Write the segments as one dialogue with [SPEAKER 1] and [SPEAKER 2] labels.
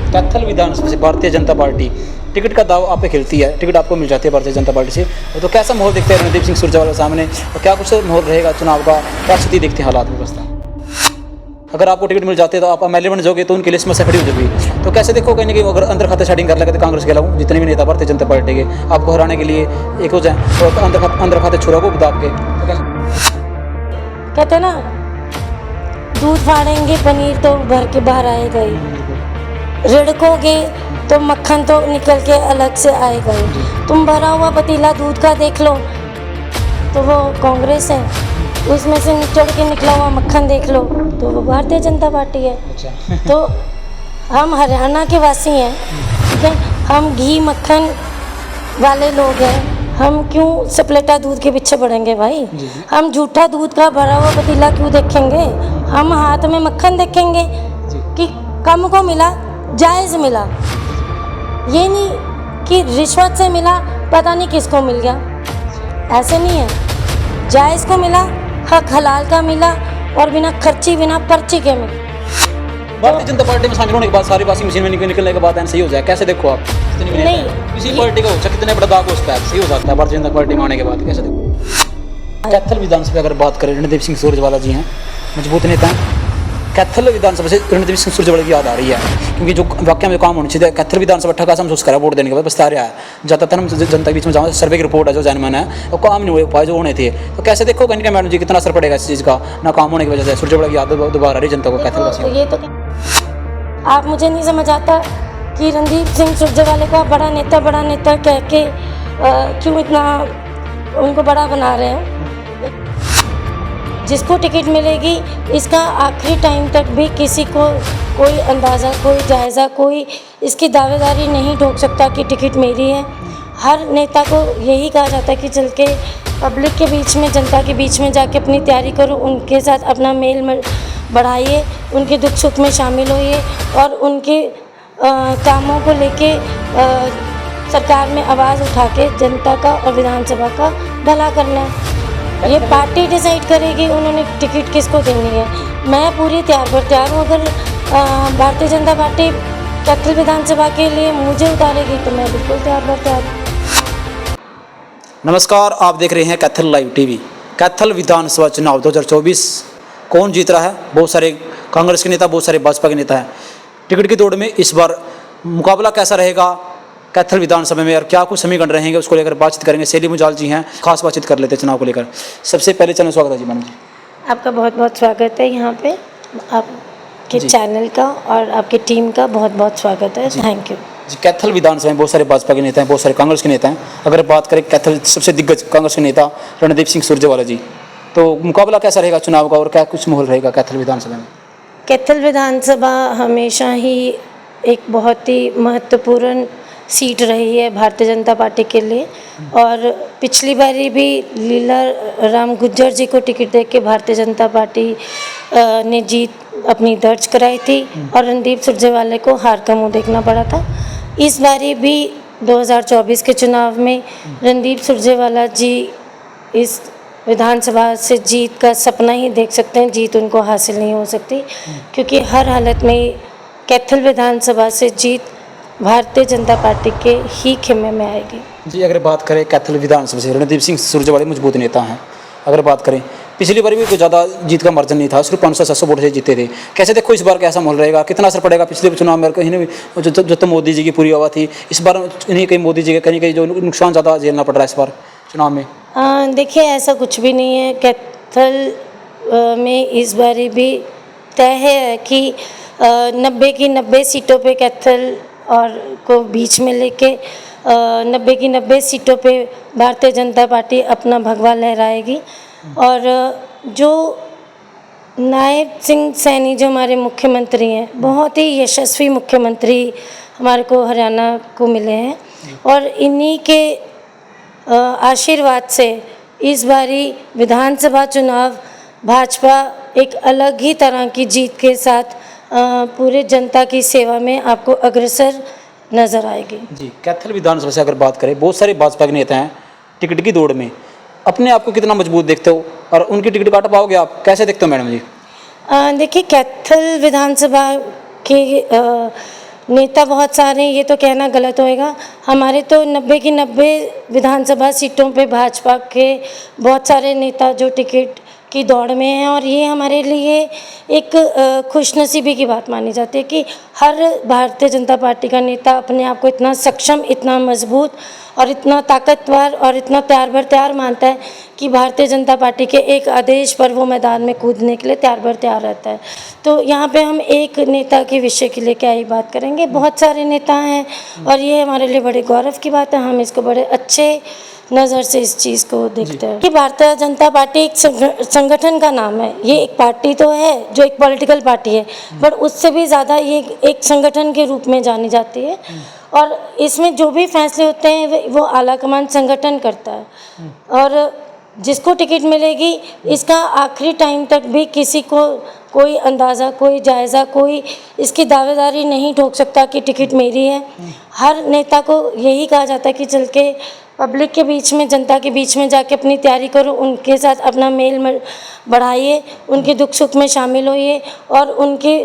[SPEAKER 1] कैथल विधानसभा से Bharatiya Janata party ticket का दाव आप पे खिलती है, टिकट आपको मिल जाती है भारतीय जनता पार्टी से, तो कैसा माहौल दिखता है रणदीप सिंह सुरजेवाला सामने, और क्या कुछ माहौल रहेगा चुनाव का, क्या स्थिति दिखती है हालात व्यवस्था? अगर आपको टिकट मिल जाती है तो आप एमएलए बन जाओगे तो उनके लिए समस्या खड़ी हो जाएगी, तो कैसे देखो कहीं ना कहीं अगर अंदर खाते सेटिंग कर लगे तो कांग्रेस के अलावा जितने भी नेता भारतीय जनता पार्टी के आपको हराने के लिए एक हो जाए और अंदर खाते छुरा को दाब के, तो कैसे?
[SPEAKER 2] कहते हैं ना, दूध फाड़ेंगे पनीर तो भर के बाहर आएगा ही, रिड़कोगे तो मक्खन तो निकल के अलग से आएगा ही। तुम भरा हुआ पतीला दूध का देख लो तो वो कांग्रेस है, उसमें से चढ़ के निकला हुआ मक्खन देख लो तो वो भारतीय जनता पार्टी है। तो हम हरियाणा के वासी हैं, ठीक है, हम घी मक्खन वाले लोग हैं, हम क्यों सप्लेटा दूध के पीछे बढ़ेंगे भाई? हम झूठा दूध का भरा हुआ पतीला क्यों देखेंगे? हम हाथ में मक्खन देखेंगे कि कम को मिला, जायज़ मिला, ये नहीं कि रिश्वत से मिला, पता नहीं किसको मिल गया, ऐसे नहीं है। जायज़ को मिला, हक हलाल का मिला और बिना खर्ची बिना पर्ची के मिला।
[SPEAKER 1] भारतीय जनता पार्टी में शामिल होने के बाद सारी वाशिंग मशीन में निकलने के बाद सही हो जाए, कैसे देखो आप?
[SPEAKER 2] नहीं,
[SPEAKER 1] किसी पार्टी का हो चाहे कितने बड़ा दाग हो सकता है, सही हो सकता है भारतीय जनता पार्टी में आने के बाद, कैसे देखो? कैथल विधानसभा अगर बात करें, रणदीप सिंह सुरजेवाला जी हैं, मजबूत नेता हैं। कैथल विधानसभा से रणदीप सिंह सुरजेवाला की याद आ रही है, क्योंकि जो वाकई में काम होनी चाहिए, कैथल विधानसभा ठगा सा महसूस करा वोट देने के बाद बस्ता रहा है। ज़्यादातर हम जनता के बीच में जाऊँ, सर्वे की रिपोर्ट है जो जानमान है, वो काम नहीं हुए पाए जो होने थे, तो कैसे देखो कहीं मैडम जी कितना असर पड़ेगा इस चीज़ का, ना काम होने की वजह से सुरजेवाला की याद दोबारा आ रही जनता को कैथल वासियों।
[SPEAKER 2] ये तो आप मुझे नहीं समझ आता कि रणदीप सिंह सुरजेवाले को आप बड़ा नेता कह के क्यों इतना उनको बड़ा बना रहे हैं? जिसको टिकट मिलेगी इसका आखिरी टाइम तक भी किसी को कोई अंदाज़ा, कोई जायज़ा, कोई इसकी दावेदारी नहीं ठोक सकता कि टिकट मेरी है। हर नेता को यही कहा जाता है कि चल के पब्लिक के बीच में, जनता के बीच में जाके अपनी तैयारी करो, उनके साथ अपना मेल बढ़ाइए, उनके दुख सुख में शामिल होइए और उनके कामों को लेके सरकार में आवाज़ उठा के जनता का और विधानसभा का भला करना है। ये पार्टी डिसाइड करेगी उन्होंने टिकट किसको देनी है। मैं पूरी तैयार हूँ। अगर भारतीय जनता पार्टी कैथल विधानसभा के लिए मुझे उतारेगी तो मैं बिल्कुल तैयार हूँ।
[SPEAKER 1] नमस्कार, आप देख रहे हैं कैथल लाइव टीवी। कैथल विधानसभा चुनाव 2024 कौन जीत रहा है? बहुत सारे कांग्रेस के नेता, बहुत सारे भाजपा के नेता हैं। टिकट की दौड़ में इस बार मुकाबला कैसा रहेगा कैथल विधानसभा में, और क्या कुछ समीकरण रहेंगे उसको लेकर बातचीत करेंगे। शैली मुजाल जी हैं, खास बातचीत कर लेते हैं चुनाव को लेकर। सबसे पहले चैनल स्वागत है जी मैडम जी।
[SPEAKER 2] आपका बहुत बहुत स्वागत है यहाँ पे, आपके चैनल का और आपकी टीम का बहुत बहुत स्वागत है। थैंक यू
[SPEAKER 1] जी। कैथल विधानसभा में बहुत सारे भाजपा के नेता हैं, बहुत सारे कांग्रेस के नेता हैं। अगर बात करें कैथल सबसे दिग्गज कांग्रेस के नेता रणदीप सिंह सुरजेवाला जी, तो मुकाबला कैसा रहेगा चुनाव का और क्या कुछ माहौल रहेगा कैथल विधानसभा में?
[SPEAKER 2] कैथल विधानसभा हमेशा ही एक बहुत ही महत्वपूर्ण सीट रही है भारतीय जनता पार्टी के लिए, और पिछली बारी भी लीला राम गुज्जर जी को टिकट देके भारतीय जनता पार्टी ने जीत अपनी दर्ज कराई थी और रणदीप सुरजेवाले को हार का मुंह देखना पड़ा था। इस बारी भी 2024 के चुनाव में रणदीप सुरजेवाला जी इस विधानसभा से जीत का सपना ही देख सकते हैं, जीत उनको हासिल नहीं हो सकती, क्योंकि हर हालत में कैथल विधानसभा से जीत भारतीय जनता पार्टी के ही खेमे में आएगी।
[SPEAKER 1] जी, अगर बात करें कैथल विधानसभा से, रणदीप सिंह सुरजेवाला मजबूत नेता हैं। अगर बात करें पिछली बार भी कोई ज़्यादा जीत का मार्जिन नहीं था, सिर्फ 500-700 वोट से जीते थे। कैसे देखो इस बार कैसा माहौल रहेगा, कितना असर पड़ेगा? पिछले चुनाव में कहीं जो तो मोदी जी की पूरी हवा थी, इस बार इन्हीं कहीं मोदी जी के कहीं जो नुकसान ज़्यादा झेलना पड़ रहा है इस बार चुनाव में।
[SPEAKER 2] देखिए, ऐसा कुछ भी नहीं है। कैथल में इस बारी भी तय है कि 90 की 90 सीटों पे कैथल और को बीच में लेके 90 की 90 सीटों पे भारतीय जनता पार्टी अपना भगवा लहराएगी। और जो नायब सिंह सैनी जो हमारे मुख्यमंत्री हैं, बहुत ही यशस्वी मुख्यमंत्री हमारे को हरियाणा को मिले हैं, और इन्हीं के आशीर्वाद से इस बारी विधानसभा चुनाव भाजपा एक अलग ही तरह की जीत के साथ पूरे जनता की सेवा में आपको अग्रसर नजर आएगी।
[SPEAKER 1] जी, कैथल विधानसभा से अगर बात करें, बहुत सारे भाजपा के नेता हैं टिकट की दौड़ में, अपने आप को कितना मजबूत देखते हो और उनकी टिकट काट पाओगे आप, कैसे देखते हो मैडम जी?
[SPEAKER 2] देखिए, कैथल विधानसभा के नेता बहुत सारे हैं, ये तो कहना गलत होएगा। हमारे तो 90 की 90 विधानसभा सीटों पे भाजपा के बहुत सारे नेता जो टिकट की दौड़ में हैं, और ये हमारे लिए एक खुशनसीबी की बात मानी जाती है कि हर भारतीय जनता पार्टी का नेता अपने आप को इतना सक्षम, इतना मजबूत और इतना ताकतवर और इतना तैयार बर तैयार मानता है कि भारतीय जनता पार्टी के एक आदेश पर वो मैदान में कूदने के लिए तैयार बर तैयार रहता है। तो यहाँ पे हम एक नेता के विषय के लिए क्या ही बात करेंगे, बहुत सारे नेता हैं और ये हमारे लिए बड़े गौरव की बात है। हम इसको बड़े अच्छे नज़र से इस चीज़ को देखते हैं कि भारतीय जनता पार्टी एक संगठन का नाम है। ये एक पार्टी तो है जो एक पॉलिटिकल पार्टी है, पर उससे भी ज़्यादा ये एक संगठन के रूप में जानी जाती है, और इसमें जो भी फैसले होते हैं वो आलाकमान संगठन करता है। और जिसको टिकट मिलेगी इसका आखिरी टाइम तक भी किसी को कोई अंदाज़ा, कोई जायज़ा, कोई इसकी दावेदारी नहीं ठोक सकता कि टिकट मेरी है। हर नेता को यही कहा जाता है कि चल के पब्लिक के बीच में, जनता के बीच में जाके अपनी तैयारी करो, उनके साथ अपना मेल बढ़ाइए, उनके दुख सुख में शामिल होइए और उनके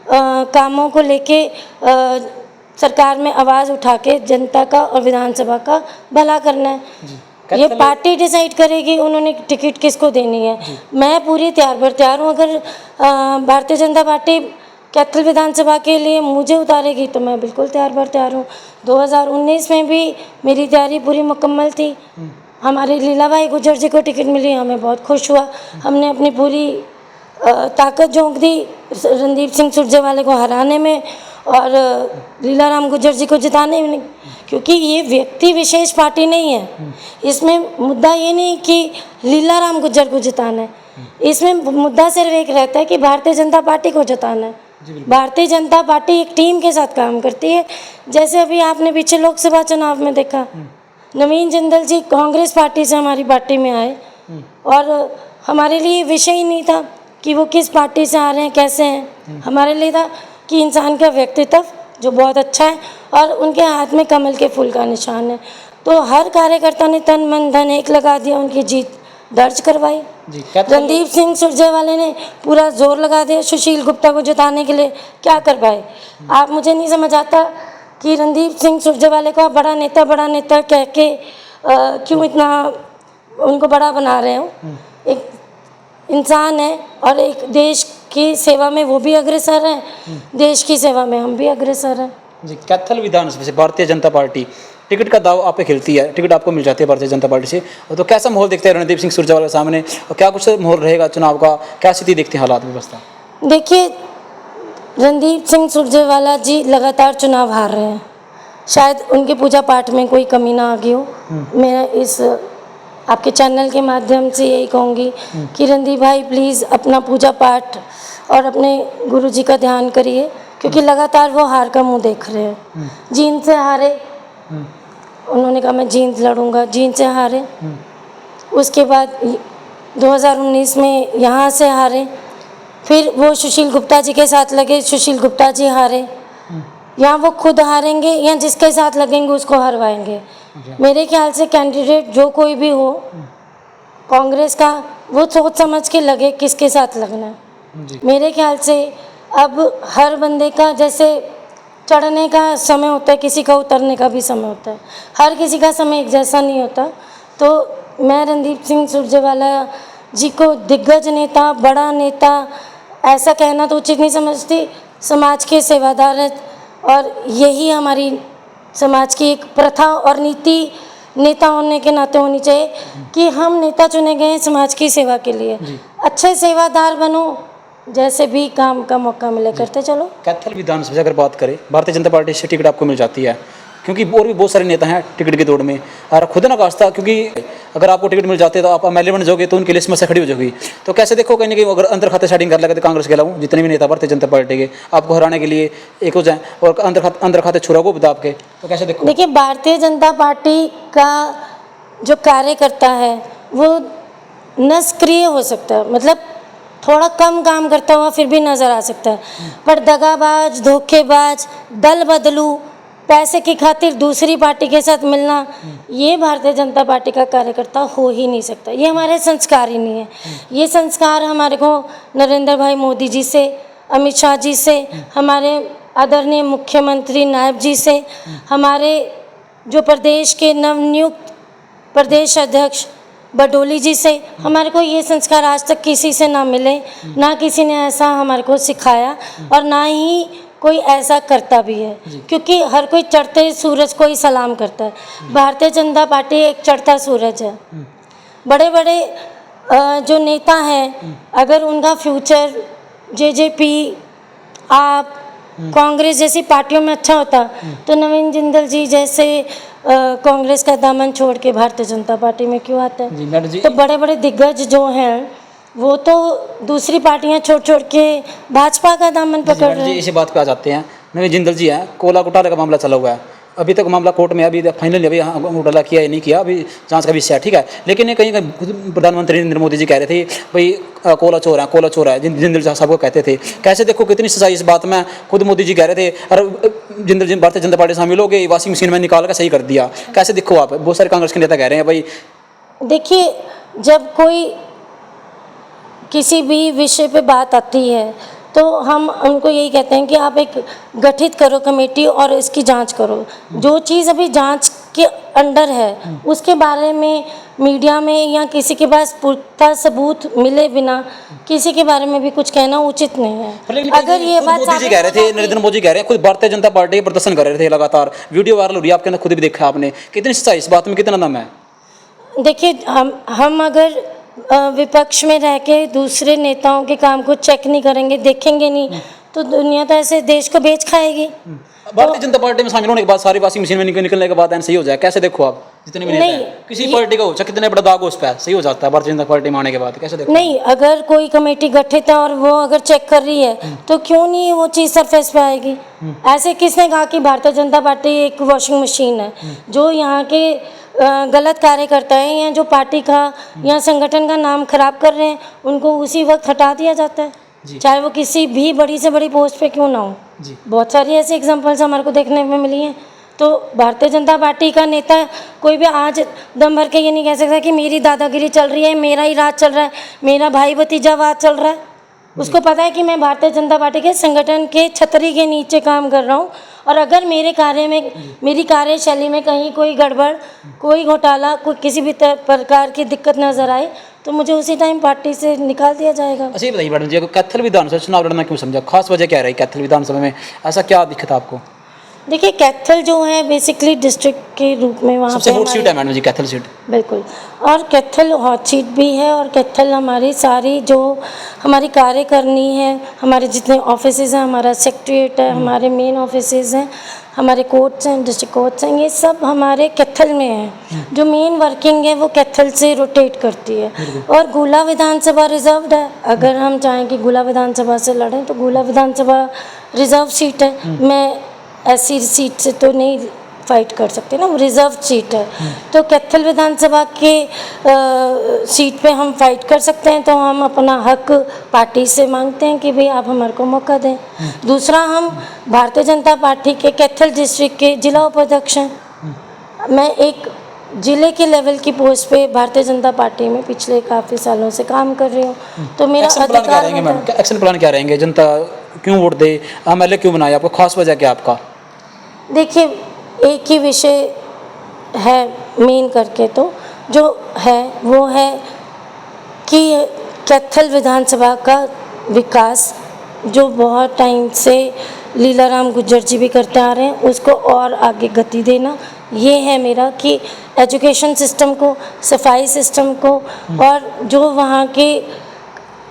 [SPEAKER 2] कामों को लेके सरकार में आवाज़ उठा के जनता का और विधानसभा का भला करना है। ये पार्टी डिसाइड करेगी उन्होंने टिकट किसको देनी है। मैं पूरी तैयार बर तैयार हूँ। अगर भारतीय जनता पार्टी कैथल विधानसभा के लिए मुझे उतारेगी तो मैं बिल्कुल तैयार बर तैयार हूँ। 2019 में भी मेरी तैयारी पूरी मुकम्मल थी। हमारे लीलाबाई गुजर जी को टिकट मिली, हमें बहुत खुश हुआ। हमने अपनी पूरी ताकत झोंक दी रणदीप सिंह सुरजेवाले को हराने में और लीलाराम गुजर जी को जिताने में, क्योंकि ये व्यक्ति विशेष पार्टी नहीं है। इसमें मुद्दा ये नहीं कि लीलाराम गुजर को जिताना है, इसमें मुद्दा सिर्फ एक रहता है कि भारतीय जनता पार्टी को जिताना है। भारतीय जनता पार्टी एक टीम के साथ काम करती है। जैसे अभी आपने पीछे लोकसभा चुनाव में देखा, नवीन जिंदल जी कांग्रेस पार्टी से हमारी पार्टी में आए और हमारे लिए विषय ही नहीं था कि वो किस पार्टी से आ रहे हैं, कैसे हैं। हमारे लिए था कि इंसान का व्यक्तित्व जो बहुत अच्छा है और उनके हाथ में कमल के फूल का निशान है। तो हर कार्यकर्ता ने तन मन धन एक लगा दिया, उनकी जीत दर्ज करवाई। रणदीप सिंह सुरजेवाले ने पूरा जोर लगा दिया सुशील गुप्ता को जिताने के लिए। क्या कर पाए आप? मुझे नहीं समझ आता कि रणदीप सिंह सुरजेवाले को आप बड़ा नेता कह के क्यों इतना उनको बड़ा बना रहे हो। एक इंसान है और एक देश की सेवा में वो भी अग्रसर है, देश की सेवा में हम भी अग्रसर हैं।
[SPEAKER 1] जी, कैथल विधानसभा से भारतीय जनता पार्टी टिकट का दाव आप पे खेलती है, टिकट आपको मिल जाती है भारतीय जनता पार्टी से, तो कैसा माहौल देखते हैं रणदीप सिंह सुरजेवाला के सामने और क्या कुछ माहौल रहेगा चुनाव का, क्या स्थिति देखते हैं हालात व्यवस्था?
[SPEAKER 2] देखिए, रणदीप सिंह सुरजेवाला जी लगातार चुनाव हार रहे हैं। शायद उनके पूजा पाठ में कोई कमी ना आ गई हो। मैं इस आपके चैनल के माध्यम से यही कहूँगी कि रणदीप भाई प्लीज़ अपना पूजा पाठ और अपने गुरु जी का ध्यान करिए, क्योंकि लगातार वो हार का मुंह देख रहे हैं। जींद से हारे, उन्होंने कहा मैं जींद लड़ूंगा, जींद से हारे। उसके बाद 2019 में यहाँ से हारे, फिर वो सुशील गुप्ता जी के साथ लगे, सुशील गुप्ता जी हारे। यहाँ वो खुद हारेंगे या जिसके साथ लगेंगे उसको हरवाएंगे। मेरे ख्याल से कैंडिडेट जो कोई भी हो कांग्रेस का, वो सोच समझ के लगे किसके साथ लगना है। मेरे ख्याल से अब हर बंदे का जैसे चढ़ने का समय होता है, किसी का उतरने का भी समय होता है। हर किसी का समय एक जैसा नहीं होता। तो मैं रणदीप सिंह सुरजेवाला जी को दिग्गज नेता, बड़ा नेता ऐसा कहना तो उचित नहीं समझती। समाज के सेवादार हैं और यही हमारी समाज की एक प्रथा और नीति नेता होने के नाते होनी चाहिए कि हम नेता चुने गए हैं समाज की सेवा के लिए। अच्छे सेवादार बनो, जैसे भी काम का मौका मिले करते चलो।
[SPEAKER 1] कैथल विधानसभा से अगर बात करें, भारतीय जनता पार्टी से टिकट आपको मिल जाती है, क्योंकि और भी बहुत सारे नेता हैं टिकट की दौड़ में, और खुद ना कास्ता, क्योंकि अगर आपको टिकट मिल जाते हैं तो आप एमएलए बन जाओगे तो उनके लिए समस्या खड़ी हो जाएगी। तो कैसे देखो कहीं ना कहीं अगर अंतर खाते सेटिंग कर लगे तो कांग्रेस के अलावा जितने भी नेता भारतीय जनता पार्टी के आपको हराने के लिए एक हो जाए और अंतर खाते छुरा को बता आपके, तो कैसे देखो?
[SPEAKER 2] देखिए, भारतीय जनता पार्टी का जो कार्यकर्ता है वो निष्क्रिय हो सकता है, मतलब थोड़ा कम काम करता हुआ फिर भी नज़र आ सकता है, पर दगाबाज, धोखेबाज, दल बदलू, पैसे की खातिर दूसरी पार्टी के साथ मिलना, ये भारतीय जनता पार्टी का कार्यकर्ता हो ही नहीं सकता। ये हमारे संस्कार ही नहीं है। ये संस्कार हमारे को नरेंद्र भाई मोदी जी से, अमित शाह जी से, हमारे आदरणीय मुख्यमंत्री नायब जी से, हमारे जो प्रदेश के नवनियुक्त प्रदेश अध्यक्ष बडोली जी से, हमारे को ये संस्कार आज तक किसी से ना मिले, ना किसी ने ऐसा हमारे को सिखाया और ना ही कोई ऐसा करता भी है, क्योंकि हर कोई चढ़ते सूरज को ही सलाम करता है। भारतीय जनता पार्टी एक चढ़ता सूरज है। बड़े बड़े जो नेता हैं, अगर उनका फ्यूचर जेजेपी, आप, कांग्रेस जैसी पार्टियों में अच्छा होता तो नवीन जिंदल जी जैसे कांग्रेस का दामन छोड़ के भारतीय जनता पार्टी में क्यों आते हैं? तो बड़े बड़े दिग्गज जो हैं वो तो दूसरी पार्टियां छोड़ छोड़ के भाजपा का दामन पकड़ रहे हैं।
[SPEAKER 1] इसी बात पे आ जाते हैं। नवीन जिंदल जी हैं, कोला घोटाले का मामला चला हुआ है, अभी तक मामला कोर्ट में, अभी फाइनली अभी घोटाला किया या नहीं किया, अभी जांच का विषय है, ठीक है। लेकिन ये कहीं कहीं प्रधानमंत्री नरेंद्र मोदी जी कह रहे थे भाई कोला चोर है, कोला चोर है, जिंदल साहब को कहते थे। कैसे देखो कितनी सच्चाई इस बात में, खुद मोदी जी कह रहे थे और जिंदल जी भारतीय जनता पार्टी शामिल हो गई, वॉशिंग मशीन में निकाल कर सही कर दिया। कैसे देखो आप, बहुत सारे कांग्रेस के नेता कह रहे हैं भाई।
[SPEAKER 2] देखिए, जब कोई किसी भी विषय पे बात आती है तो हम उनको यही कहते हैं कि आप एक गठित करो कमेटी और इसकी जांच करो। जो चीज़ अभी जांच के अंडर है उसके बारे में मीडिया में या किसी के पास पुख्ता सबूत मिले बिना किसी के बारे में भी कुछ कहना उचित नहीं है। अगर ये बात
[SPEAKER 1] मोदी जी कह रहे थे, नरेंद्र मोदी कह रहे हैं, खुद भारतीय जनता पार्टी प्रदर्शन कर रहे थे लगातार, वीडियो वायरल हो रही है, आपके अंदर खुद भी देखा आपने, कितनी सच्चाई इस बात में, कितना दम है?
[SPEAKER 2] देखिए, हम अगर विपक्ष में रह के दूसरे नेताओं के काम को चेक नहीं करेंगे, देखेंगे नहीं, तो दुनिया तो ऐसे देश को बेच खाएगी।
[SPEAKER 1] भारतीय जनता पार्टी में शामिल होने के बाद सारी वॉशिंग मशीन में निकलने के बाद सही हो जाए? कैसे देखो आप, जितने भी नेता हैं, किसी पार्टी का हो चाहे कितने बड़ा दाग हो उस पर सही हो जाता है भारतीय जनता पार्टी में आने के बाद? कैसे देखो?
[SPEAKER 2] नहीं, अगर कोई कमेटी गठित है और वो अगर चेक कर रही है तो क्यों नहीं वो चीज़ सरफेस पे आएगी? ऐसे किसने कहा कि भारतीय जनता पार्टी एक वॉशिंग मशीन है? जो यहाँ के गलत कार्य करता है या जो पार्टी का या संगठन का नाम खराब कर रहे हैं उनको उसी वक्त हटा दिया जाता है, चाहे वो किसी भी बड़ी से बड़ी पोस्ट पे क्यों ना हो। बहुत सारी ऐसी एग्जांपल्स हमारे को देखने में मिली हैं। तो भारतीय जनता पार्टी का नेता कोई भी आज दम भर के ये नहीं कह सकता कि मेरी दादागिरी चल रही है, मेरा ही राज चल रहा है, मेरा भाई भतीजावाद चल रहा है। उसको पता है कि मैं भारतीय जनता पार्टी के संगठन के छतरी के नीचे काम कर रहा हूँ और अगर मेरे कार्य में, मेरी कार्यशैली में कहीं कोई गड़बड़, कोई घोटाला, कोई किसी भी प्रकार की दिक्कत नजर आए तो मुझे उसी टाइम पार्टी से निकाल दिया जाएगा।
[SPEAKER 1] अच्छा ये बताइए मैडम जी, कैथल विधानसभा चुनाव लड़ना क्यों समझा? खास वजह क्या रही कैथल विधानसभा में, ऐसा क्या दिखता आपको?
[SPEAKER 2] देखिए, कैथल जो है बेसिकली डिस्ट्रिक्ट के रूप में वहाँ
[SPEAKER 1] सबसे हॉट सीट है मैडम जी, कैथल सीट।
[SPEAKER 2] बिल्कुल, और कैथल हॉट सीट भी है और कैथल हमारी सारी जो हमारी कार्यकारिणी है, हमारे जितने ऑफिसेज हैं, हमारा सेक्रेटरीट है, हमारे मेन ऑफिसेज हैं, हमारे कोर्ट्स हैं, डिस्ट्रिक्ट कोर्ट्स हैं, ये सब हमारे कैथल में है। जो मेन वर्किंग है वो कैथल से रोटेट करती है और गुला विधानसभा रिजर्व्ड है। अगर हम चाहें कि गुला विधानसभा से लड़ें तो गुला विधानसभा रिजर्व सीट है। मैं ऐसी सीट से तो नहीं फाइट कर सकते ना, वो रिजर्व सीट है। तो कैथल विधानसभा के सीट पे हम फाइट कर सकते हैं, तो हम अपना हक पार्टी से मांगते हैं कि भाई आप हमारे को मौका दें। दूसरा, हम भारतीय जनता पार्टी के कैथल डिस्ट्रिक्ट के जिला उपाध्यक्ष हैं। मैं एक जिले के लेवल की पोस्ट पे भारतीय जनता पार्टी में पिछले काफ़ी सालों से काम कर रही हूँ, तो मेरा अधिकार है।
[SPEAKER 1] एक्शन प्लान क्या रहेंगे? जनता क्यों वोट दे, एमएलए क्यों बनाया आपको, खास वजह क्या आपका?
[SPEAKER 2] देखिए, एक ही विषय है मेन करके, तो जो है वो है कि कैथल विधानसभा का विकास जो बहुत टाइम से लीलाराम गुज्जर जी भी करते आ रहे हैं उसको और आगे गति देना। ये है मेरा कि एजुकेशन सिस्टम को, सफाई सिस्टम को और जो वहाँ के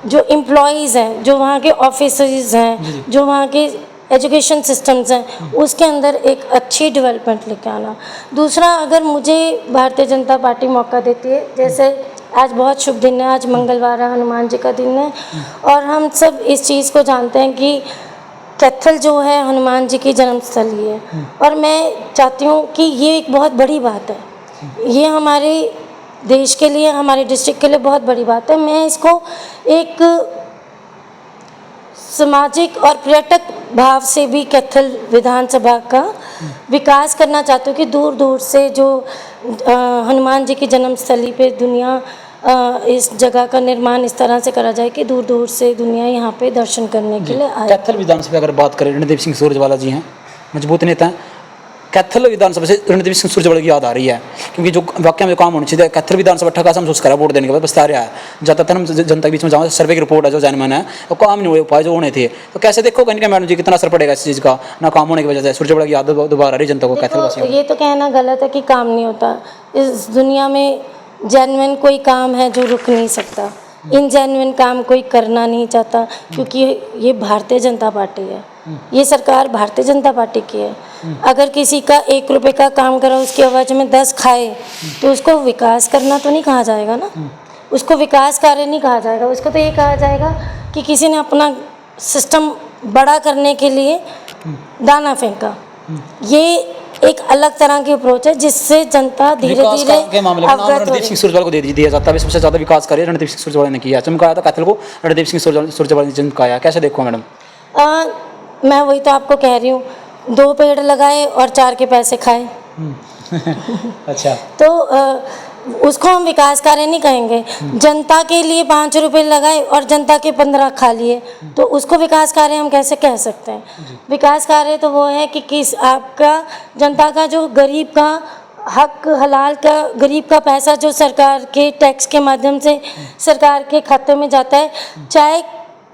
[SPEAKER 2] जो एम्प्लॉयज़ हैं, जो वहाँ के ऑफिसर्स हैं, जो वहाँ के एजुकेशन सिस्टम्स हैं, उसके अंदर एक अच्छी डेवलपमेंट लेके आना। दूसरा, अगर मुझे भारतीय जनता पार्टी मौका देती है, जैसे आज बहुत शुभ दिन है, आज मंगलवार है, हनुमान जी का दिन है और हम सब इस चीज़ को जानते हैं कि कैथल जो है हनुमान जी की जन्मस्थली है और मैं चाहती हूँ कि ये एक बहुत बड़ी बात है। ये हमारे देश के लिए, हमारे डिस्ट्रिक्ट के लिए बहुत बड़ी बात है। मैं इसको एक सामाजिक और पर्यटक भाव से भी कैथल विधानसभा का विकास करना चाहती हूँ कि दूर दूर से जो हनुमान जी की जन्मस्थली पे दुनिया इस जगह का निर्माण इस तरह से करा जाए कि दूर दूर से दुनिया यहाँ पे दर्शन करने के लिए आए।
[SPEAKER 1] कैथल विधानसभा अगर बात करें, रणदीप सिंह सुरजेवाला जी हैं, मजबूत नेता हैं। कैथल विधानसभा से रणदीप सिंह सुरजेवाला की याद आ रही है, क्योंकि जो वाकई में काम होना चाहिए, कैथल विधानसभा ठगा सा महसूस करा वोट देने के बाद बस्ता रहा है। ज़्यादातर हम जनता के बीच में जाऊँ, सर्वे की रिपोर्ट है जो जनमन है, वो काम नहीं हुए उपाय जो होने थे। तो कैसे देखो कहीं मैडम जी कितना असर पड़ेगा इस चीज़ का, ना काम होने की वजह से सुरजेवाला की याद दोबारा आ रही जनता को कैथल वासियों को।
[SPEAKER 2] ये तो कहना गलत है कि काम नहीं होता। इस दुनिया में जेन्युइन कोई काम है जो रुक नहीं सकता, इनजेन्युइन काम कोई करना नहीं चाहता, क्योंकि ये भारतीय जनता पार्टी है, ये सरकार भारतीय जनता पार्टी की है। अगर किसी का 1 रुपए का काम करा उसकी आवाज़ में 10 खाए तो उसको विकास करना तो नहीं कहा जाएगा ना, उसको विकास कार्य नहीं कहा जाएगा। उसको तो ये कहा जाएगा कि किसी ने अपना सिस्टम बड़ा करने के लिए दाना फेंका। ये एक अलग तरह की अप्रोच है जिससे जनता धीरे धीरे
[SPEAKER 1] के मामले में नाम रणदीप सिंह सुरजेवाला को दे दिया जाता है। सबसे ज़्यादा विकास कार्य रणदीप सिंह सुरजेवाला ने किया, चमकाया था कैथल को रणदीप सिंह सुरजेवाला ने चमकाया। कैसे देखो मैडम?
[SPEAKER 2] मैं वही तो आपको कह रही हूँ, 2 पेड़ लगाए और 4 के पैसे खाए।
[SPEAKER 1] अच्छा,
[SPEAKER 2] तो उसको हम विकास कार्य नहीं कहेंगे। जनता के लिए 5 रुपए लगाए और जनता के 15 खा लिए, तो उसको विकास कार्य हम कैसे कह सकते हैं? विकास कार्य तो वो है कि किस आपका जनता का जो गरीब का हक हलाल का गरीब का पैसा जो सरकार के टैक्स के माध्यम से सरकार के खाते में जाता है, चाहे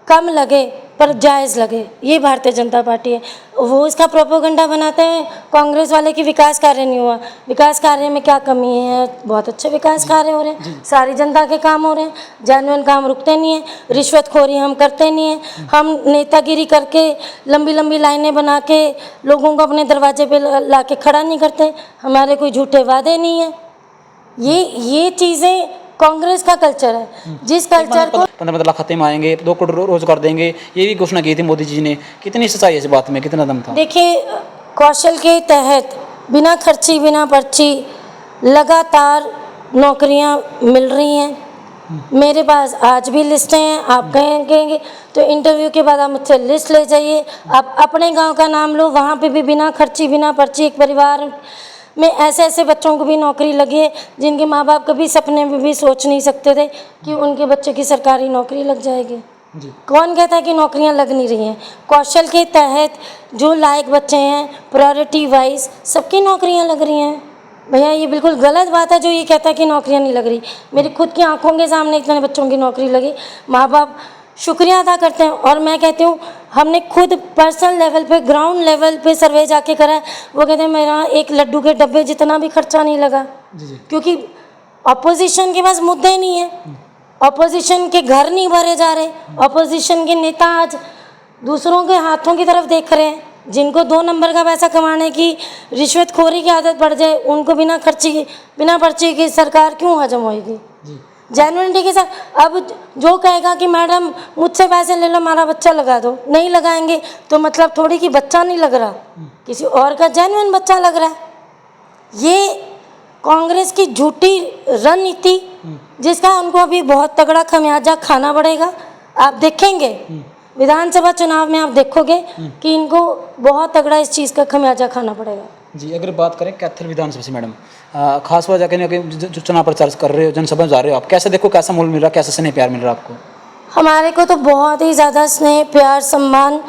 [SPEAKER 2] कम लगे पर जायज़ लगे, ये भारतीय जनता पार्टी है। वो इसका प्रोपोगंडा बनाते हैं कांग्रेस वाले कि विकास कार्य नहीं हुआ। विकास कार्य में क्या कमी है? बहुत अच्छे विकास कार्य हो रहे हैं, सारी जनता के काम हो रहे हैं, जेन्युइन काम रुकते नहीं हैं, रिश्वतखोरी हम करते नहीं हैं, हम नेतागिरी करके लंबी लंबी लाइनें बना के लोगों को अपने दरवाजे पे ला के खड़ा नहीं करते, हमारे कोई झूठे वादे नहीं हैं। ये चीज़ें कांग्रेस का कल्चर है, जिस कल्चर को
[SPEAKER 1] 15 लाख खाते में आएंगे, 2 करोड़ रोजगार देंगे, ये भी घोषणा की थी मोदी जी ने। कितनी सच्चाई है इस बात में, कितना दम था?
[SPEAKER 2] देखिए, कौशल के तहत बिना खर्ची बिना पर्ची लगातार नौकरियां मिल रही हैं। मेरे पास आज भी लिस्टें हैं, आप कहेंगे तो इंटरव्यू के बाद आप मुझसे लिस्ट ले जाइए। आप अपने गांव का नाम लो, वहाँ पे भी बिना खर्ची बिना पर्ची एक परिवार में ऐसे बच्चों को भी नौकरी लगी है जिनके माँ बाप कभी सपने में भी सोच नहीं सकते थे कि उनके बच्चे की सरकारी नौकरी लग जाएगी। कौन कहता है कि नौकरियां लग नहीं रही हैं? कौशल के तहत जो लायक बच्चे हैं, प्रायोरिटी वाइज सबकी नौकरियां लग रही हैं। भैया ये बिल्कुल गलत बात है जो ये कहता है कि नौकरियां नहीं लग रही। मेरी खुद की आंखों के सामने इतने बच्चों की नौकरी लगी, माँ बाप शुक्रिया अदा करते हैं। और मैं कहती हूँ, हमने खुद पर्सनल लेवल पे ग्राउंड लेवल पे सर्वे जाके करा है, वो कहते हैं मेरा एक लड्डू के डब्बे जितना भी खर्चा नहीं लगा। क्योंकि अपोजिशन के पास मुद्दे नहीं है, अपोजिशन के घर नहीं भरे जा रहे, अपोजिशन के नेता आज दूसरों के हाथों की तरफ देख रहे हैं। जिनको 2 नंबर का पैसा कमाने की रिश्वतखोरी की आदत पड़ जाए, उनको बिना खर्ची बिना पर्ची की सरकार क्यों हजम होएगी? जेन्युइनिटी के साथ। अब जो कहेगा कि मैडम मुझसे पैसे ले लो, हमारा बच्चा लगा दो, नहीं लगाएंगे तो मतलब थोड़ी कि बच्चा नहीं लग रहा, किसी और का जेन्युइन बच्चा लग रहा है। ये कांग्रेस की झूठी रणनीति, जिसका उनको अभी बहुत तगड़ा खमियाजा खाना पड़ेगा। आप देखेंगे विधानसभा चुनाव में, आप देखोगे कि इनको बहुत तगड़ा इस चीज़ का खमियाजा खाना पड़ेगा।
[SPEAKER 1] जी, अगर बात करें कैथल विधानसभा से मैडम, खास वजह कहीं ना कहीं जो चुनाव प्रचार कर रहे हो, जनसभा में जा रहे हो, आप कैसे देखो, कैसा मोल मिल रहा है, कैसा स्नेह प्यार मिल रहा है आपको?
[SPEAKER 2] हमारे को तो बहुत ही ज़्यादा स्नेह प्यार सम्मान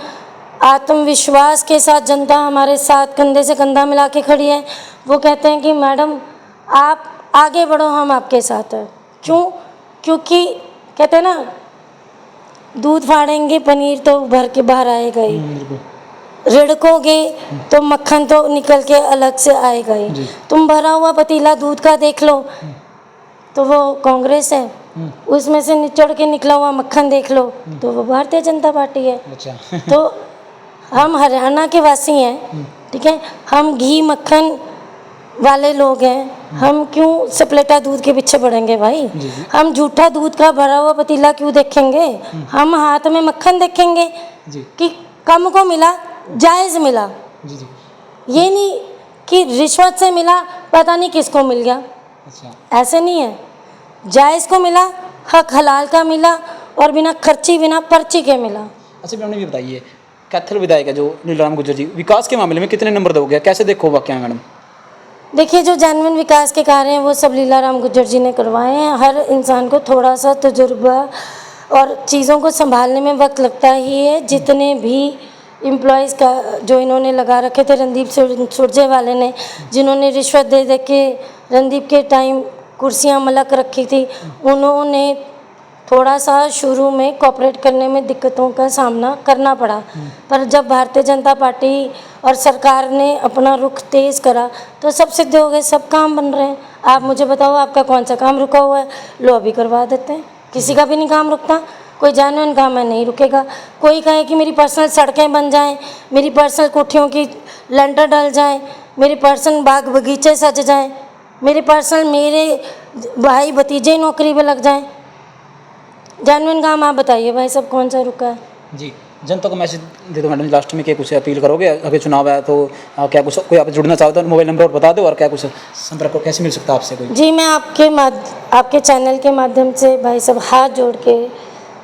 [SPEAKER 2] आत्मविश्वास के साथ जनता हमारे साथ कंधे से कंधा मिला के खड़ी है। वो कहते हैं कि मैडम आप आगे बढ़ो, हम आपके साथ हैं। क्यों? क्योंकि कहते हैं ना, दूध फाड़ेंगे पनीर तो भर के बाहर आएगा ही, रिड़कोगे तो मक्खन तो निकल के अलग से आएगा ही। तुम भरा हुआ पतीला दूध का देख लो तो वो कांग्रेस है, उसमें से निचोड़ के निकला हुआ मक्खन देख लो तो वो भारतीय जनता पार्टी है।
[SPEAKER 1] अच्छा।
[SPEAKER 2] तो हम हरियाणा के वासी हैं, ठीक है, हम घी मक्खन वाले लोग हैं, हम क्यों सप्लेटा दूध के पीछे पड़ेंगे भाई? हम झूठा दूध का भरा हुआ पतीला क्यों देखेंगे? हम हाथ में मक्खन देखेंगे कि कम को मिला, जायज़ मिला। ये नहीं कि रिश्वत से मिला, पता नहीं किसको मिल गया। अच्छा। ऐसे नहीं है, जायज़ को मिला, हक हलाल का मिला और बिना खर्ची बिना पर्ची के मिला।
[SPEAKER 1] अच्छा मैडम, ये बताइए, कैथल विधायक है जो नीलम गुर्जर जी, विकास के मामले में कितने नंबर दोगे, कैसे देखो वाकया मैडम?
[SPEAKER 2] देखिए, जो जेन्युइन विकास के कार्य हैं वो सब लीलाराम गुर्जर जी ने करवाए हैं। हर इंसान को थोड़ा सा तजुर्बा और चीज़ों को संभालने में वक्त लगता ही है। जितने भी एम्प्लॉयज़ का जो इन्होंने लगा रखे थे रणदीप सुरजेवाला ने, जिन्होंने रिश्वत दे दे के रणदीप के टाइम कुर्सियां मलक रखी थी, उन्होंने थोड़ा सा शुरू में कॉपरेट करने में दिक्कतों का सामना करना पड़ा। पर जब भारतीय जनता पार्टी और सरकार ने अपना रुख तेज़ करा तो सब सिद्ध हो गए, सब काम बन रहे हैं। आप मुझे बताओ, आपका कौन सा काम रुका हुआ है? लो अभी करवा देते हैं। किसी का भी नहीं काम रुकता, कोई जेन्युइन काम है नहीं रुकेगा। कोई कहे कि मेरी पर्सनल सड़कें बन जाएं, मेरी पर्सनल कोठियों की लेंटर डल जाएं, मेरे पर्सनल बाग बगीचे सज जाएं, मेरे पर्सनल मेरे भाई भतीजे नौकरी पे लग जाएं। जेन्युइन काम आप बताइए भाई, सब कौन सा रुका है?
[SPEAKER 1] जी, जनता को मैसेज दे दो मैडम, लास्ट में क्या कुछ अपील करोगे? अभी चुनाव है तो क्या कुछ कोई आप जुड़ना चाहते हो, मोबाइल नंबर और बता दो, और क्या कुछ संपर्क को कैसे मिल सकता है आपसे कोई?
[SPEAKER 2] जी, मैं आपके चैनल के माध्यम से भाई सब हाथ जोड़ के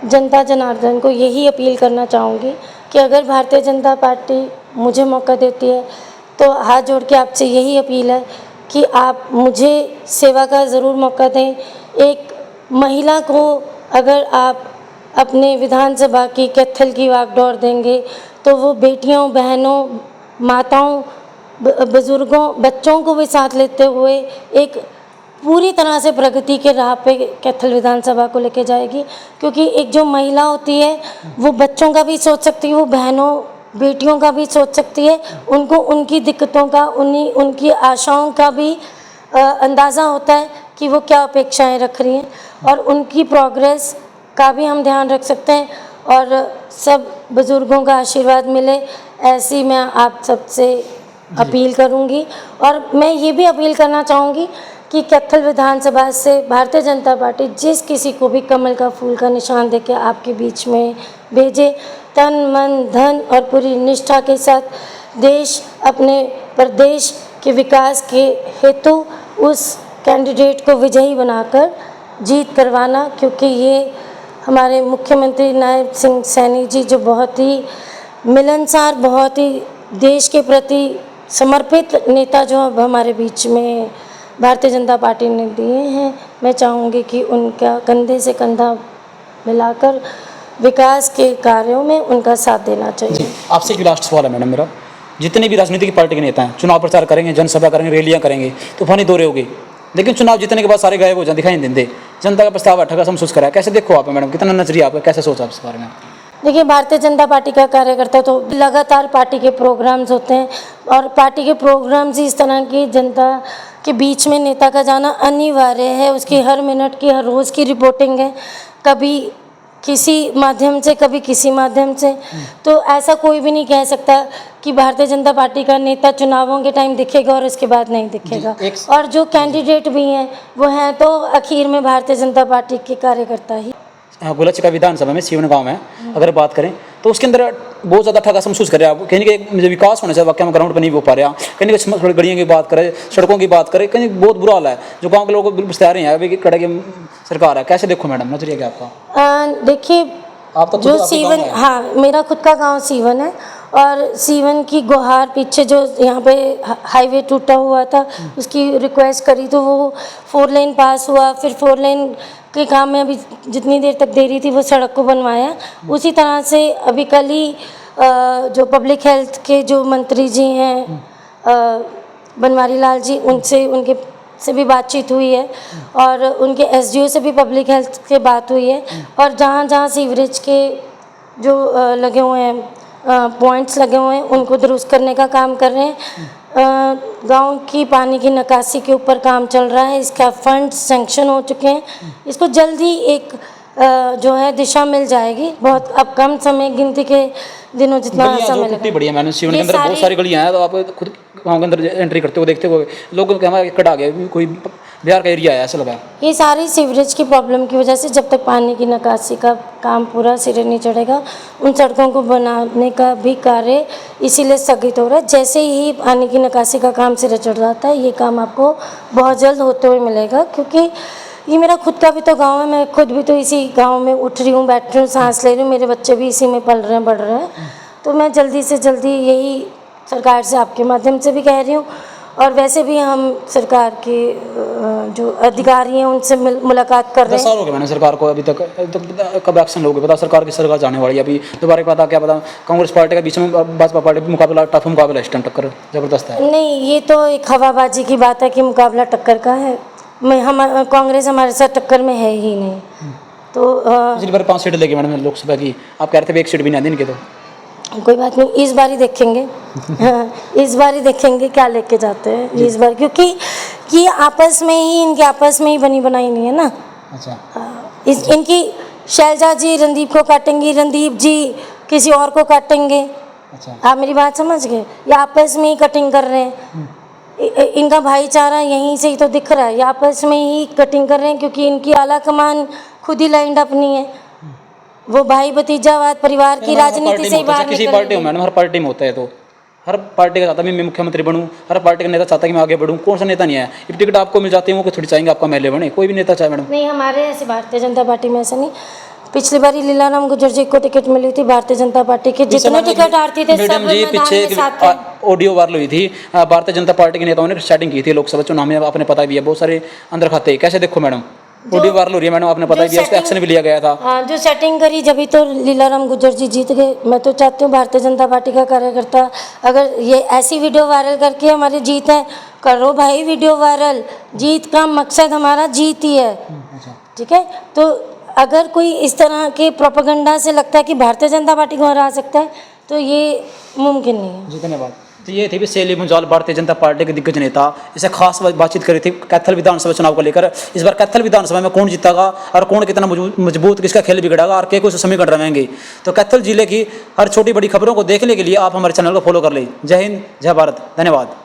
[SPEAKER 2] जनता जनार्दन को यही अपील करना चाहूँगी कि अगर भारतीय जनता पार्टी मुझे मौका देती है तो हाथ जोड़ के आपसे यही अपील है कि आप मुझे सेवा का ज़रूर मौका दें। एक महिला को अगर आप अपने विधानसभा की कैथल की वागडोर देंगे तो वो बेटियों, बहनों, माताओं, बुज़ुर्गों, बच्चों को भी साथ लेते हुए एक पूरी तरह से प्रगति के राह पे कैथल विधानसभा को लेके जाएगी। क्योंकि एक जो महिला होती है वो बच्चों का भी सोच सकती है, वो बहनों बेटियों का भी सोच सकती है, उनको उनकी दिक्कतों का, उनकी आशाओं का भी अंदाज़ा होता है कि वो क्या अपेक्षाएं रख रही हैं, और उनकी प्रोग्रेस का भी हम ध्यान रख सकते हैं और सब बुज़ुर्गों का आशीर्वाद मिले, ऐसी मैं आप सबसे अपील करूंगी। और मैं ये भी अपील करना चाहूँगी कि कैथल विधानसभा से भारतीय जनता पार्टी जिस किसी को भी कमल का फूल का निशान देके आपके बीच में भेजे, तन मन धन और पूरी निष्ठा के साथ देश अपने प्रदेश के विकास के हेतु उस कैंडिडेट को विजयी बनाकर जीत करवाना। क्योंकि ये हमारे मुख्यमंत्री नायब सिंह सैनी जी जो बहुत ही मिलनसार, बहुत ही देश के प्रति समर्पित नेता जो अब हमारे बीच में भारतीय जनता पार्टी ने दिए हैं, मैं चाहूँगी कि उनका कंधे से कंधा मिलाकर विकास के कार्यों में उनका साथ देना चाहिए।
[SPEAKER 1] आपसे एक लास्ट सवाल है मैडम मेरा, जितने भी राजनीतिक पार्टी के नेता हैं चुनाव प्रचार करेंगे, जनसभा करेंगे, रैलियाँ करेंगे, तूफानी दौरे होंगे, लेकिन चुनाव जीतने के बाद सारे गायब हो जाए, दिखाई नहीं देते, जनता का पछतावा ठगा महसूस करा है। कैसे देखो आप मैडम, कितना नजरिया आपका, कैसे सोचा आप इस बारे में?
[SPEAKER 2] देखिए, भारतीय जनता पार्टी का कार्यकर्ता तो लगातार पार्टी के प्रोग्राम्स होते हैं और पार्टी के प्रोग्राम्स ही इस तरह की जनता के बीच में नेता का जाना अनिवार्य है। उसकी हर मिनट की, हर रोज़ की रिपोर्टिंग है, कभी किसी माध्यम से, कभी किसी माध्यम से। तो ऐसा कोई भी नहीं कह सकता कि भारतीय जनता पार्टी का नेता चुनावों के टाइम दिखेगा और उसके बाद नहीं दिखेगा। और जो कैंडिडेट भी हैं वो हैं तो आखिर में भारतीय जनता पार्टी के कार्यकर्ता ही।
[SPEAKER 1] गुलचिका विधानसभा में सीवन गांव में अगर बात करें तो उसके अंदर बहुत ज़्यादा ठगा महसूस कर रहे हैं आप। कहीं ना कहीं विकास होना चाहिए, वाकई में ग्राउंड पर नहीं हो पा रहा। कहीं ना कहीं गलियों की बात करें, सड़कों की बात करें, कहीं बहुत बुरा हाल है, जो गांव के लोग बता रहे हैं अभी कड़े की सरकार है। कैसे देखो मैडम, नजरिया क्या आपका?
[SPEAKER 2] देखिए, जो सीवन, हाँ, मेरा खुद का गाँव सीवन है और सीवन की गुहार पीछे जो यहाँ पे हाईवे टूटा हुआ था उसकी रिक्वेस्ट करी तो वो 4 लेन पास हुआ। फिर 4 लेन के काम में अभी जितनी देर तक देरी थी वो सड़क को बनवाया। उसी तरह से अभी कल ही जो पब्लिक हेल्थ के जो मंत्री जी हैं बनवारी लाल जी, उनके से भी बातचीत हुई है और उनके एसडीओ से भी पब्लिक हेल्थ के बात हुई है। और जहाँ जहाँ सीवरेज के जो लगे हुए हैं पॉइंट्स लगे हुए हैं उनको दुरुस्त करने का काम कर रहे हैं। गांव की पानी की निकासी के ऊपर काम चल रहा है, इसका फंड सैंक्शन हो चुके हैं। इसको जल्दी एक जो है दिशा मिल जाएगी। बहुत अब कम समय, गिनती के दिनों जितना समय लगेगा।
[SPEAKER 1] बढ़िया मैंने सीवन के अंदर बहुत सारी गलियां हैं, तो आप खुद गाँव के अंदर एंट्री करते हो देखते हो लोगों के हमारे कट आ गया, कोई बिहार का एरिया है ऐसा लगा।
[SPEAKER 2] ये सारी सीवरेज की प्रॉब्लम की वजह से जब तक पानी की निकासी का काम पूरा सिरे नहीं चढ़ेगा उन सड़कों को बनाने का भी कार्य इसीलिए स्थगित हो रहा है। जैसे ही पानी की निकासी का काम सिरे चढ़ जाता है ये काम आपको बहुत जल्द होते हुए मिलेगा। क्योंकि ये मेरा खुद का भी तो गांव है, मैं खुद भी तो इसी गांव में उठ रही हूँ, बैठ रही हूँ, सांस ले रही हूँ, मेरे बच्चे भी इसी में पल रहे हैं, बढ़ रहे हैं। तो मैं जल्दी से जल्दी यही सरकार से आपके माध्यम से भी कह रही हूँ और वैसे भी हम सरकार के जो अधिकारी हैं उनसे मुलाकात कर रहे
[SPEAKER 1] 10
[SPEAKER 2] हैं।
[SPEAKER 1] साल हो गए मैंने सरकार को, अभी तक कब एक्शन लोगे? पता सरकार की सरकार जाने वाली है अभी दोबारा, पता क्या पता कांग्रेस पार्टी के बीच में भाजपा पार्टी का मुकाबला, टफ मुकाबला, इस टाइम टक्कर जबरदस्त है।
[SPEAKER 2] नहीं, ये तो एक हवाबाजी की बात है कि मुकाबला टक्कर का है। हम कांग्रेस हमारे साथ टक्कर में है ही नहीं। तो
[SPEAKER 1] पिछली बार 5 सीट लेगी मैडम लोकसभा की, आप कह रहे थे 1 सीट भी नहीं दिन के, तो
[SPEAKER 2] कोई बात नहीं, इस बार ही देखेंगे। हाँ, इस बार ही देखेंगे क्या लेके जाते हैं इस बार, क्योंकि कि आपस में ही, इनके आपस में ही बनी बनाई नहीं है ना।
[SPEAKER 1] अच्छा,
[SPEAKER 2] इनकी शैलजा जी रणदीप को काटेंगी, रणदीप जी किसी और को काटेंगे।
[SPEAKER 1] अच्छा,
[SPEAKER 2] आप मेरी बात समझ गए? ये आपस में ही कटिंग कर रहे हैं। इनका भाईचारा यहीं से ही तो दिख रहा है, ये आपस में ही कटिंग कर रहे हैं, क्योंकि इनकी आला कमान खुद ही लाइंड अप नहीं है। वो भाई भतीजावाद परिवार की राजनीति से ही बाहर
[SPEAKER 1] किसी
[SPEAKER 2] निकल
[SPEAKER 1] पार्टी हो मैडम, हर पार्टी में होता है, तो हर पार्टी का चाहता है मैं मुख्यमंत्री बनूं, हर पार्टी का नेता चाहता है कि मैं आगे बढ़ूं। कौन सा नेता नहीं है? ये टिकट आपको मिल जाती है, वो थोड़ी चाहेंगे आपका एमएलए बने, कोई भी नेता चाहे मैडम।
[SPEAKER 2] नहीं, हमारे ऐसे भारतीय जनता पार्टी में ऐसा नहीं। पिछली बार लीलाराम गुर्जर जी को टिकट मिली थी भारतीय जनता पार्टी के, जितने टिकट आती थे सब
[SPEAKER 1] मैडम जी
[SPEAKER 2] मैदान
[SPEAKER 1] पीछे
[SPEAKER 2] में साथ थे।
[SPEAKER 1] ऑडियो वायरल हुई थी, भारतीय जनता पार्टी के नेताओं ने सेटिंग की थी लोकसभा चुनाव में, आपने पता भी है, बहुत सारे अंदर खाते। कैसे देखो मैडम, ऑडियो वायरल हो रही है मैडम, आपने पता भी है, उस पर एक्शन भी लिया गया था।
[SPEAKER 2] हाँ, जो सेटिंग करी जब तो लीलाराम गुर्जर जी जीत गए। मैं तो चाहती हूँ भारतीय जनता पार्टी का कार्यकर्ता अगर ये ऐसी वीडियो वायरल करके हमारी जीत है, करो भाई वीडियो वायरल, जीत का मकसद हमारा जीत ही है। ठीक है, तो अगर कोई इस तरह के प्रोपेगेंडा से लगता है कि भारतीय जनता पार्टी को हरा सकता है, तो ये मुमकिन नहीं है।
[SPEAKER 1] जी धन्यवाद। तो ये थी भी शैली मुंजाल, भारतीय जनता पार्टी के दिग्गज नेता, इसे खास बातचीत करी थी कैथल विधानसभा चुनाव को लेकर। इस बार कैथल विधानसभा में कौन जीतेगा और कौन कितना मजबूत, किसका खेल बिगड़ेगा और क्या कुछ समीकरण रहेंगे, तो कैथल जिले की हर छोटी बड़ी खबरों को देखने के लिए आप हमारे चैनल को फॉलो कर लें। जय हिंद, जय भारत, धन्यवाद।